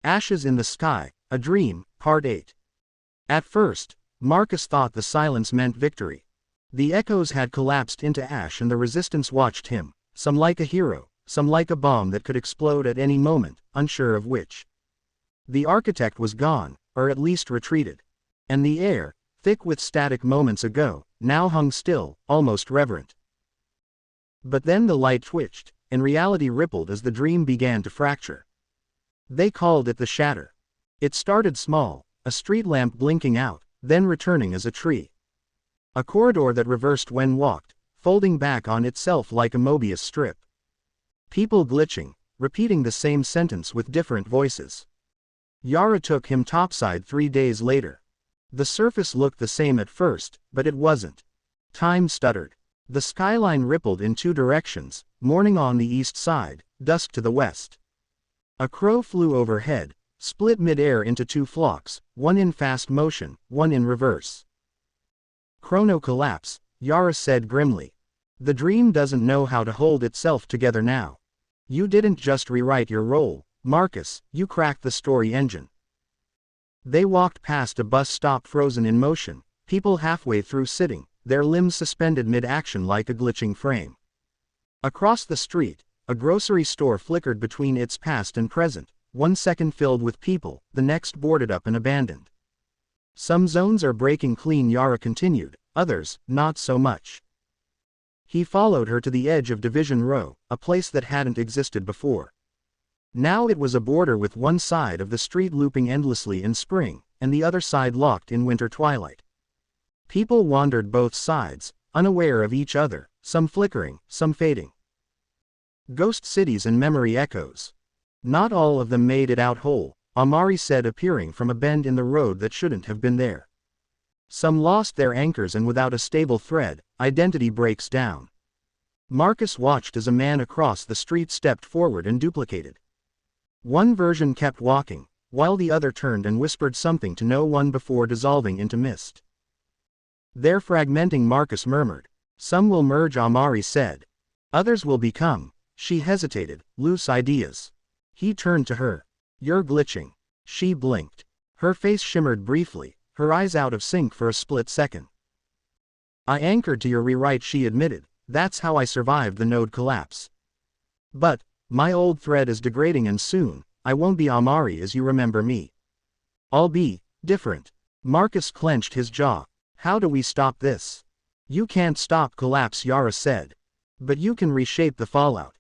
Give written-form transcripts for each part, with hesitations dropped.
Ashes in the Sky, A Dream, Part 8. At first, Marcus thought the silence meant victory. The echoes had collapsed into ash and the resistance watched him, some like a hero, some like a bomb that could explode at any moment, unsure of which. The architect was gone, or at least retreated. And the air, thick with static moments ago, now hung still, almost reverent. But then the light twitched, and reality rippled as the dream began to fracture. They called it the shatter. It started small, a street lamp blinking out, then returning as a tree. A corridor that reversed when walked, folding back on itself like a Mobius strip. People glitching, repeating the same sentence with different voices. Yara took him topside 3 days later. The surface looked the same at first, but it wasn't. Time stuttered. The skyline rippled in 2 directions, morning on the east side, dusk to the west. A crow flew overhead, split mid-air into 2 flocks, one in fast motion, one in reverse. Chrono collapse, Yara said grimly. The dream doesn't know how to hold itself together now. You didn't just rewrite your role, Marcus, you cracked the story engine. They walked past a bus stop frozen in motion, people halfway through sitting, their limbs suspended mid-action like a glitching frame. Across the street, a grocery store flickered between its past and present, 1 second filled with people, the next boarded up and abandoned. Some zones are breaking clean, Yara continued, others, not so much. He followed her to the edge of Division Row, a place that hadn't existed before. Now it was a border with one side of the street looping endlessly in spring, and the other side locked in winter twilight. People wandered both sides, unaware of each other, some flickering, some fading. Ghost cities and memory echoes. Not all of them made it out whole, Amari said, appearing from a bend in the road that shouldn't have been there. Some lost their anchors, and without a stable thread, identity breaks down. Marcus watched as a man across the street stepped forward and duplicated. One version kept walking, while the other turned and whispered something to no one before dissolving into mist. They're fragmenting, Marcus murmured. Some will merge, Amari said. Others will become. She hesitated, loose ideas. He turned to her. You're glitching. She blinked. Her face shimmered briefly, her eyes out of sync for a split second. I anchored to your rewrite, she admitted. That's how I survived the node collapse. But my old thread is degrading, and soon, I won't be Amari as you remember me. I'll be different. Marcus clenched his jaw. How do we stop this? You can't stop collapse, Yara said. But you can reshape the fallout.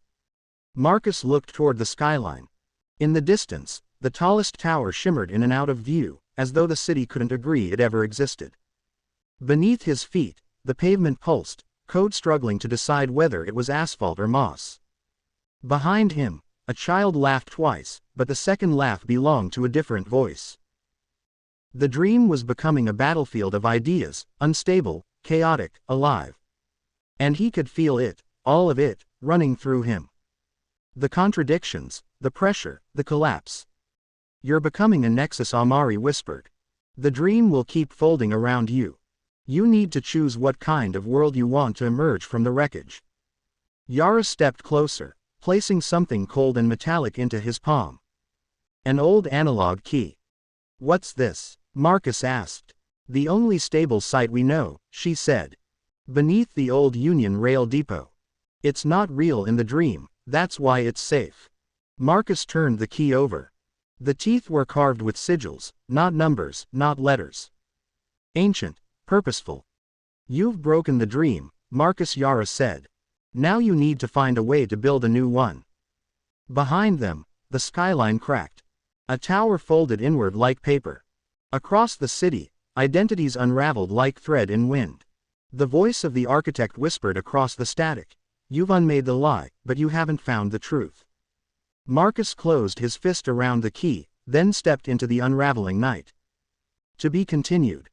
Marcus looked toward the skyline. In the distance, the tallest tower shimmered in and out of view, as though the city couldn't agree it ever existed. Beneath his feet, the pavement pulsed, code struggling to decide whether it was asphalt or moss. Behind him, a child laughed twice, but the second laugh belonged to a different voice. The dream was becoming a battlefield of ideas, unstable, chaotic, alive. And he could feel it, all of it, running through him. The contradictions, the pressure, the collapse. You're becoming a nexus, Amari whispered. The dream will keep folding around you. You need to choose what kind of world you want to emerge from the wreckage. Yara stepped closer, placing something cold and metallic into his palm. An old analog key. What's this? Marcus asked. The only stable site we know, she said. Beneath the old Union Rail Depot. It's not real in the dream, that's why it's safe. Marcus turned the key over. The teeth were carved with sigils, not numbers, not letters. Ancient, purposeful. You've broken the dream, Marcus, Yara said. Now you need to find a way to build a new one. Behind them, the skyline cracked. A tower folded inward like paper. Across the city, identities unraveled like thread in wind. The voice of the architect whispered across the static. You've unmade the lie, but you haven't found the truth. Marcus closed his fist around the key, then stepped into the unraveling night. To be continued.